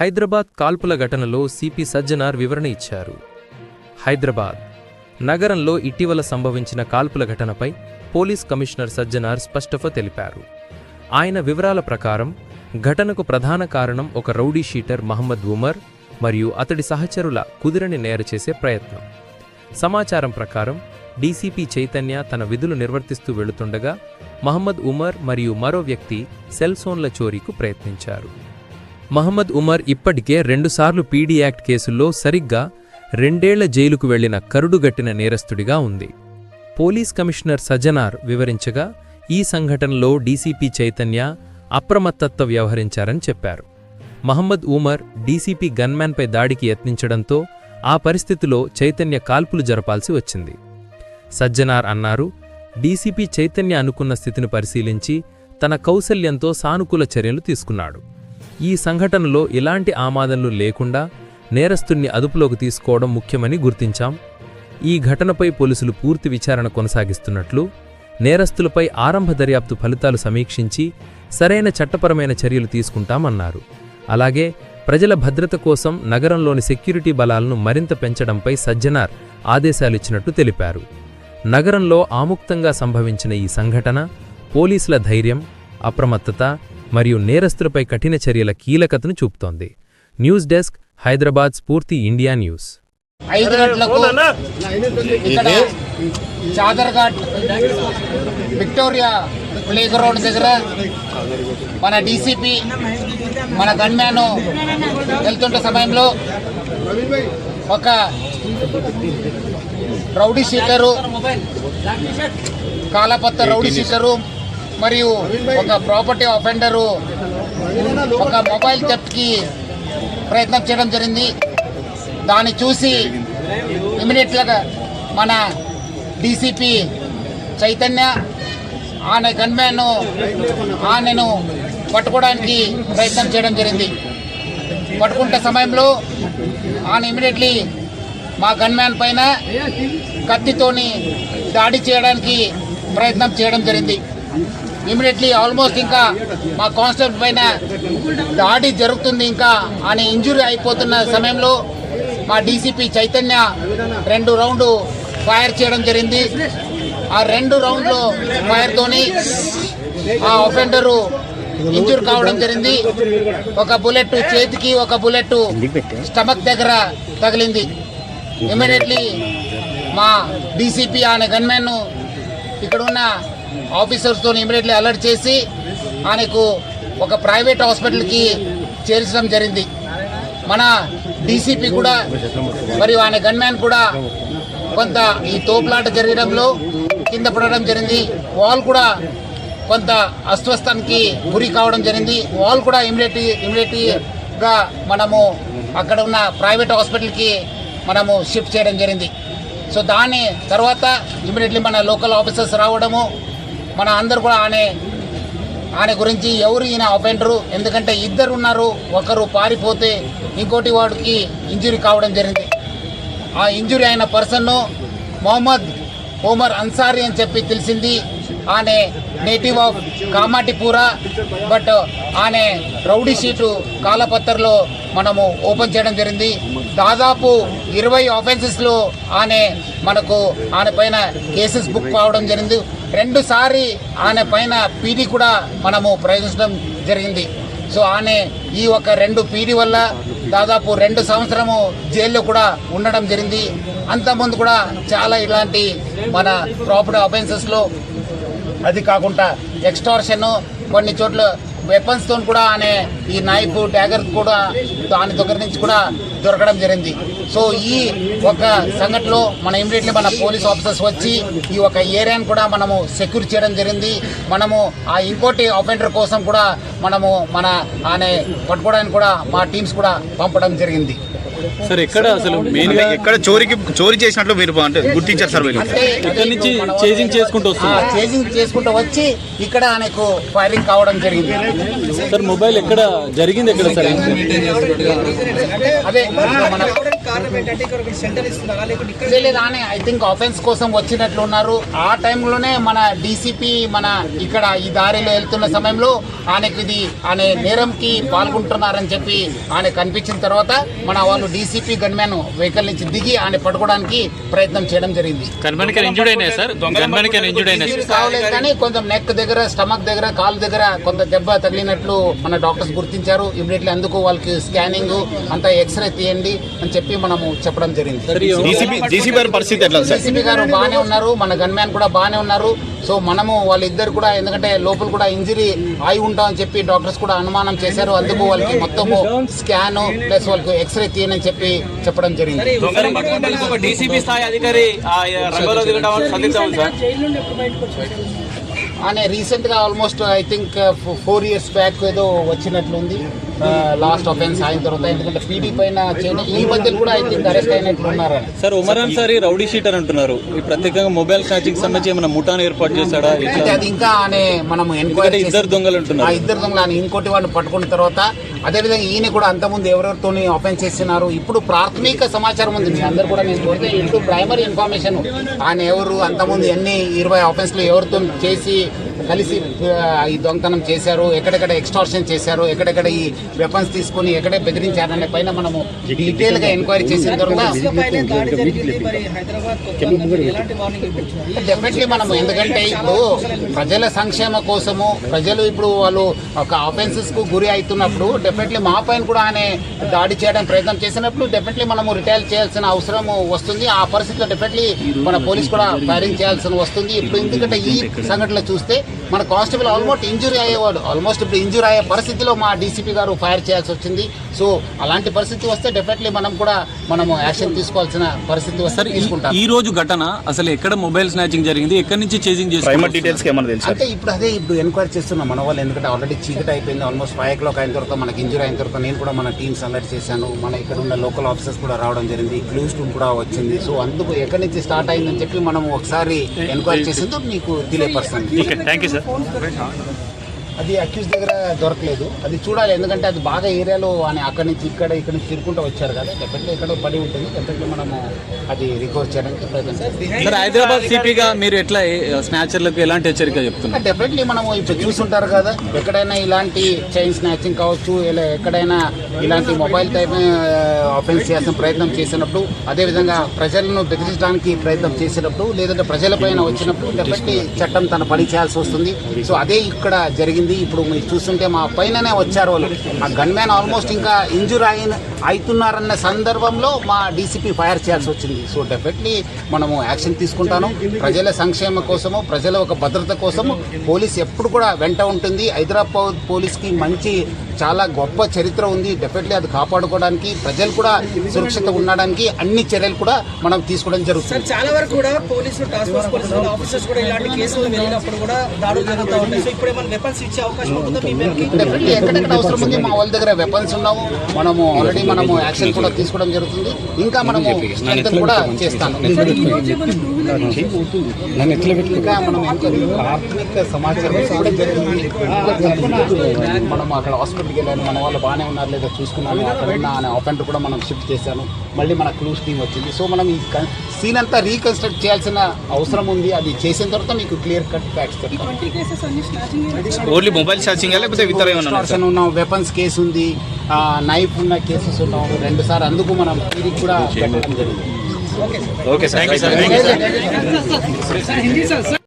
హైదరాబాద్ కాల్పుల ఘటనలో సిపి సజ్జనార్ వివరణ ఇచ్చారు. హైదరాబాద్ నగరంలో ఇటీవల సంభవించిన కాల్పుల ఘటనపై పోలీస్ కమిషనర్ సజ్జనార్ స్పష్టత తెలిపారు. ఆయన వివరాల ప్రకారం ఘటనకు ప్రధాన కారణం ఒక రౌడీ షీటర్ మహమ్మద్ ఉమర్ మరియు అతడి సహచరుల కుదిరని నేర చేసే ప్రయత్నం. సమాచారం ప్రకారం డీసీపీ చైతన్య తన విధులు నిర్వర్తిస్తూ వెళుతుండగా మహమ్మద్ ఉమర్ మరియు మరో వ్యక్తి సెల్ ఫోన్ల చోరీకు ప్రయత్నించారు. మహమ్మద్ ఉమర్ ఇప్పటికే 2 సార్లు పీడీ యాక్ట్ కేసుల్లో సరిగ్గా 2 ఏళ్ల జైలుకు వెళ్లిన కరుడుగట్టిన నేరస్తుడిగా ఉంది. పోలీస్ కమిషనర్ సజ్జనార్ వివరించగా ఈ సంఘటనలో డీసీపీ చైతన్య అప్రమత్తతో వ్యవహరించారని చెప్పారు. మహమ్మద్ ఉమర్ డీసీపీ గన్మ్యాన్పై దాడికి యత్నించడంతో ఆ పరిస్థితిలో చైతన్య కాల్పులు జరపాల్సి వచ్చింది. సజ్జనార్ అన్నారు, డీసీపీ చైతన్య అనుకున్న స్థితిని పరిశీలించి తన కౌశల్యంతో సానుకూల చర్యలు తీసుకున్నాడు. ఈ సంఘటనలో ఎలాంటి ఆమాదనలు లేకుండా నేరస్తుణ్ణి అదుపులోకి తీసుకోవడం ముఖ్యమని గుర్తించాం. ఈ ఘటనపై పోలీసులు పూర్తి విచారణ కొనసాగిస్తున్నట్లు, నేరస్తులపై ఆరంభ దర్యాప్తు ఫలితాలు సమీక్షించి సరైన చట్టపరమైన చర్యలు తీసుకుంటామన్నారు. అలాగే ప్రజల భద్రత కోసం నగరంలోని సెక్యూరిటీ బలాలను మరింత పెంచడంపై సజ్జనార్ ఆదేశాలిచ్చినట్టు తెలిపారు. నగరంలో ఆముక్తంగా సంభవించిన ఈ సంఘటన పోలీసుల ధైర్యం, అప్రమత్తత మరియు నేరస్తులపై కఠిన చర్యల కీలకతను చూపుతోంది. న్యూస్ డెస్క్, హైదరాబాద్ స్ఫూర్తి ఇండియా న్యూస్. 5 గంటలకు ఇక్కడ చాదర్ఘాట్ విక్టోరియా ప్లే గ్రౌండ్ దగ్గర మన డీసీపీ మన గన్మ్యాన్ వెళ్తుంటే సమయంలో ఒక రౌడీ షీటరు, కాలపత్త రౌడీ షీటరు మరియు ఒక ప్రాపర్టీ అఫెండరు ఒక మొబైల్ థెఫ్ట్కి ప్రయత్నం చేయడం జరిగింది. దాన్ని చూసి ఇమీడియట్గా మన డీసీపీ చైతన్య ఆయన గన్మ్యాన్ ఆయనను పట్టుకోవడానికి ప్రయత్నం చేయడం జరిగింది. పట్టుకుంటే సమయంలో ఆయన ఇమీడియట్లీ మా గన్మ్యాన్ పైన కత్తితోని దాడి చేయడానికి ప్రయత్నం చేయడం జరిగింది. ఇమీడియట్లీ ఆల్మోస్ట్ ఇంకా మా కానిస్టేబుల్ పైన దాడి జరుగుతుంది, ఇంకా ఆయన ఇంజురీ అయిపోతున్న సమయంలో మా డీసీపీ చైతన్య 2 రౌండ్లు ఫైర్ చేయడం జరిగింది. ఆ 2 రౌండ్లు ఫైర్తోని ఆ అఫెండరు ఇంజూర్ కావడం జరిగింది. ఒక బుల్లెట్ చేతికి, ఒక బుల్లెట్ స్టమక్ దగ్గర తగిలింది. ఇమీడియట్లీ మా డీసీపీ ఆయన గన్మ్యాన్ ఇక్కడ ఉన్న ఆఫీసర్స్తో ఇమీడియట్లీ అలర్ట్ చేసి ఆయనకు ఒక ప్రైవేట్ హాస్పిటల్కి చేర్చడం జరిగింది. మన డీసీపీ కూడా మరియు ఆయన గన్మ్యాన్ కూడా కొంత ఈ తోపులాట జరగడంలో కింద పడడం జరిగింది. వాల్ కూడా కొంత అస్వస్థానికి గురి కావడం జరిగింది. వాల్ కూడా ఇమీడియట్గా మనము అక్కడ ఉన్న ప్రైవేట్ హాస్పిటల్కి మనము షిఫ్ట్ చేయడం జరిగింది. సో దాని తర్వాత ఇమీడియట్లీ మన లోకల్ ఆఫీసర్స్ రావడము, మన అందరు కూడా ఆయన గురించి ఎవరు ఈయన అఫెండరు, ఎందుకంటే 2 ఉన్నారు, ఒకరు పారిపోతే ఇంకోటి వాడికి ఇంజురీ కావడం జరిగింది. ఆ ఇంజురీ అయిన పర్సన్ను మొహమ్మద్ ఉమర్ అన్సారీ అని చెప్పి తెలిసింది. ఆయన నేటివ్ ఆఫ్ కామాటిపూరా, బట్ ఆయన రౌడీ షీటు కాలపత్రలో మనము ఓపెన్ చేయడం జరిగింది. దాదాపు 20 ఆఫెన్సెస్లో ఆయన పైన కేసెస్ బుక్ కావడం జరిగింది. 2 సార్లు ఆయన పైన పీడీ కూడా మనము ప్రయోగించడం జరిగింది. సో ఆయన ఈ ఒక 2 పీడీ వల్ల దాదాపు 2 సంవత్సరము జైల్లో కూడా ఉండడం జరిగింది. అంతకుముందు కూడా చాలా ఇలాంటి మన ప్రాపర్టీ అఫెన్సెస్లో, అది కాకుండా ఎక్స్టార్షన్, కొన్ని చోట్ల వెపన్స్తో కూడా ఆయన ఈ నైఫ్, డ్యాగర్ కూడా దాని దగ్గర నుంచి కూడా దొరకడం జరిగింది. సో ఈ ఒక సంఘటనలో మన ఇమీడియట్లీ మన పోలీస్ ఆఫీసర్స్ వచ్చి ఈ ఒక ఏరియాను కూడా మనము సెక్యూర్ చేయడం జరిగింది. మనము ఆ ఇంకోటి అఫెండర్ కోసం కూడా మనము ఆయన పట్టుకోవడానికి కూడా మా టీమ్స్ కూడా పంపడం జరిగింది. సార్ ఎక్కడ అసలు ఎక్కడ చోరీ చేసినట్లు మీరు గుర్తించారు సార్? అంటే ఇక్కడ నుంచి చేజింగ్ చేసుకుంటూ చేసుకుంటూ వచ్చి ఇక్కడ ఆయనకు ఫైరింగ్ కావడం జరిగింది. సార్ మొబైల్ ఎక్కడ జరిగింది, ఎక్కడ సార్? అదే మన లేదు ఆనే ఐ థింక్ ఆఫెన్స్ కోసం వచ్చినట్లు ఉన్నారు. ఆ టైంలోనే మన డీసీపీ మన ఇక్కడ ఈ దారిలో వెళ్తున్న సమయంలో ఆయనకు ఆయన నేరంకి పాల్గొంటున్నారని చెప్పి ఆయన కనిపించిన తర్వాత మన వాళ్ళు డీసీపీ గన్మ్యాన్ వెహికల్ నుంచి దిగి ఆయన పట్టుకోవడానికి ప్రయత్నం చేయడం జరిగింది. కావలేదు కానీ కొంచెం నెక్ దగ్గర, స్టమక్ దగ్గర, కాలు దగ్గర కొంత దెబ్బ తగిలినట్లు మన డాక్టర్స్ గుర్తించారు. ఇమీడియట్లీ అందుకు వాళ్ళకి స్కానింగ్ అంతా ఎక్స్రే తీయండి అని చెప్పి మనము చెప్పడం జరిగింది. డీసీపీ గారు బాగానే ఉన్నారు, మన గన్మ్యాన్ కూడా బాగానే ఉన్నారు. సో మనము వాళ్ళిద్దరు కూడా ఎందుకంటే లోపల కూడా ఇంజరీ అయి ఉంటామని చెప్పి డాక్టర్స్ కూడా అనుమానం చేశారు. అందుకు వాళ్ళకి మొత్తము స్కాన్ ప్లస్ వాళ్ళకి ఎక్స్రే తీయని చెప్పి చెప్పడం జరిగింది. ఆయన రీసెంట్ గా almost I think 4 years back ఏదో వచ్చినట్లుంది. లాస్ట్ అఫెన్స్ అయిన తర్వాత ఎందుకంటే పీడీ పైన ఈ మధ్యలో కూడా ఐ థింక్ అరెస్ట్ అయినట్లు ఉన్నారు. Sir Umar Ansari rowdy sheeter అంటున్నారు. ఈ ప్రత్యేకంగా మొబైల్ స్నాచింగ్ సంబంధించి ఏమైనా ముఠాను ఏర్పాటు చేశాడా? అది ఇంకా మనము ఎంక్వైరీ ఇద్దరు దొంగలు అంటున్నారు. ఇద్దరు దొంగలు ఇంకోటి వాడిని పట్టుకున్న తర్వాత అదేవిధంగా ఈయన కూడా అంతకుముందు ఎవరెవరితో అఫెన్స్ చేస్తున్నారు. ఇప్పుడు ప్రాథమిక సమాచారం ఉంది. మీ అందరు కూడా నేను కోరితే ఇప్పుడు ప్రైమరీ ఇన్ఫర్మేషన్ ఆయన ఎవరు అంతకుముందు ఎన్ని 20 అఫెన్స్లు ఎవరితో చేసి కలిసి ఈ దొంగతనం చేశారు, ఎక్కడెక్కడ ఎక్స్టార్షన్ చేశారు, ఎక్కడెక్కడ ఈ వెపన్స్ తీసుకుని ఎక్కడే బెదిరించారనే పైన మనము డీటెయిల్ గా ఎంక్వైరీ చేసిన తర్వాత డెఫినెట్లీ మనము ఎందుకంటే ఇప్పుడు ప్రజల సంక్షేమ కోసము ప్రజలు ఇప్పుడు వాళ్ళు ఒక ఆఫెన్సెస్ కు గురి అవుతున్నప్పుడు డెఫినెట్లీ మా పైన కూడా ఆయన దాడి చేయడం ప్రయత్నం చేసినప్పుడు డెఫినెట్లీ మనము రిటైల్ చేయాల్సిన అవసరం వస్తుంది. ఆ పరిస్థితిలో డెఫినెట్లీ మన పోలీస్ కూడా ఫైరింగ్ చేయాల్సిన వస్తుంది. ఇప్పుడు ఎందుకంటే ఈ సంఘటనలో చూస్తే మన కానిస్టేబుల్ ఆల్మోస్ట్ ఇంజురీ అయ్యేవాడు, ఆల్మోస్ట్ ఇప్పుడు ఇంజురీ అయ్యే పరిస్థితిలో మా డీసీపీ గారు ఫైర్ చేయాల్సి వచ్చింది. సో అలాంటి పరిస్థితి వస్తే డెఫినెట్లీ మనము యాక్షన్ తీసుకోవాల్సిన పరిస్థితి వస్తే తీసుకుంటాం. ఈ రోజు ఘటన అసలు ఎక్కడ మొబైల్ స్నాచింగ్ జరిగింది, ఎక్కడి నుంచి చేసింగ్ చేస్తారు డీటెయిల్స్ అంటే ఇప్పుడు ఎంక్వైరీ చేస్తున్నాం మన వాళ్ళు. ఎందుకంటే ఆల్రెడీ చీకటి అయిపోయింది, ఆల్మోస్ట్ 5 o'clock అయిన తర్వాత మనకి ఇంజురీ అయిన తర్వాత నేను కూడా మన టీమ్స్ అలర్ట్ చేశాను. మన ఇక్కడ ఉన్న లోకల్ ఆఫీసర్స్ కూడా రావడం జరిగింది, క్లూస్ టీమ్ కూడా వచ్చింది. సో అందుకు ఎక్కడి నుంచి స్టార్ట్ అయిందని చెప్పి మనం ఒకసారి ఎంక్వైరీ చేసేందుకు మీకు తెలియపరుస్తాను. Thank you sir. అది అక్యూజ్ దగ్గర దొరకలేదు, అది చూడాలి. ఎందుకంటే అది బాగా ఏరియాలో అక్కడి నుంచి ఇక్కడ నుంచి తిరుగుకుంటూ వచ్చారు కదా, డెఫినెట్లీ ఎక్కడో పడి ఉంటుంది. డెఫినెట్లీ మనము అది రికవర్ చేయడానికి ప్రయత్నం చేస్తాం. హైదరాబాద్ సిపిగా మీరు ఎట్లా స్నాచర్లకు ఎలాంటి హెచ్చరిక చెప్తున్నారు? డెఫినెట్లీ మనము ఇప్పుడు చూస్తుంటారు కదా, ఎక్కడైనా ఇలాంటి చైన్ స్నాచింగ్ కావచ్చు, ఎక్కడైనా ఇలాంటి మొబైల్ టైప్ ఆఫెన్స్ చేసిన ప్రయత్నం చేసినప్పుడు, అదేవిధంగా ప్రజలను బెదిరించడానికి ప్రయత్నం చేసినప్పుడు, లేదంటే ప్రజలపైన వచ్చినప్పుడు డెఫినెట్లీ చట్టం తన పని చేయాల్సి వస్తుంది. సో అదే ఇక్కడ జరిగింది. ఇప్పుడు మీరు చూస్తుంటే మా పైననే వచ్చారు వాళ్ళు. ఆ గన్ మ్యాన్ ఆల్మోస్ట్ ఇంకా ఇంజూర్ అవుతున్నారన్న సందర్భంలో మా డీసీపీ ఫైర్ చేయాల్సి వచ్చింది. సో డెఫినెట్లీ మనము యాక్షన్ తీసుకుంటాను. ప్రజల సంక్షేమ కోసము, ప్రజల ఒక భద్రత కోసము పోలీస్ ఎప్పుడు కూడా వెంట ఉంటుంది. హైదరాబాద్ పోలీస్కి మంచి చాలా గొప్ప చరిత్ర ఉంది. డెఫినెట్లీ అది కాపాడుకోవడానికి, ప్రజలు కూడా సురక్షిత ఉండడానికి అన్ని చర్యలు కూడా మనం తీసుకోవడం జరుగుతుంది. చాలా వరకు కూడా పోలీసులు, టాస్క్ ఫోర్స్ పోలీసులు, ఆఫీసర్స్ కూడా ఇలాంటి కేసులు వెళ్ళినప్పుడు కూడా దాడులు జరుగుతూ ఉంటాయి. సో ఇప్పుడు ఏమైనా వెపన్స్ ఇచ్చే అవకాశం ఉంటుందా? డెఫినెట్లీ ఎక్కడెక్కడ అవసరం ఉంది మా వాళ్ళ దగ్గర వెపన్స్ ఉన్నాము. మనము ఆల్రెడీ యాక్షన్ కూడా తీసుకోవడం జరుగుతుంది. ఇంకా మనము స్ట్రెంగ్త్ కూడా చేస్తాను. ఇంకా మనం ప్రాథమిక సమాచారం కూడా జరిగింది. మనం అక్కడ హాస్పిటల్కి వెళ్ళాను, మన వాళ్ళు బాగానే ఉన్నారు లేదా చూసుకున్నాను. అక్కడ ఉన్న ఆఫెండర్ కూడా మనం షిఫ్ట్ చేశాను. మళ్ళీ మన క్లూస్ టీమ్ వచ్చింది. సో మనం ఈ సీన్ అంతా రీకన్స్ట్రక్ట్ చేయాల్సిన అవసరం ఉంది. అది చేసిన తర్వాత మీకు క్లియర్ కట్ ఫ్యాక్ట్స్ చెప్తాను. ఓన్లీ మొబైల్ స్నాచింగ్ లేకపోతే ఎక్స్టార్షన్ ఉన్న వెపన్స్ కేసు ఉంది, నైఫ్ ఉన్న కేసెస్ ఉన్నాం 2 సార్లు. అందుకు మనం ఇది కూడా పెట్టడం జరిగింది. Okay, thank you sir.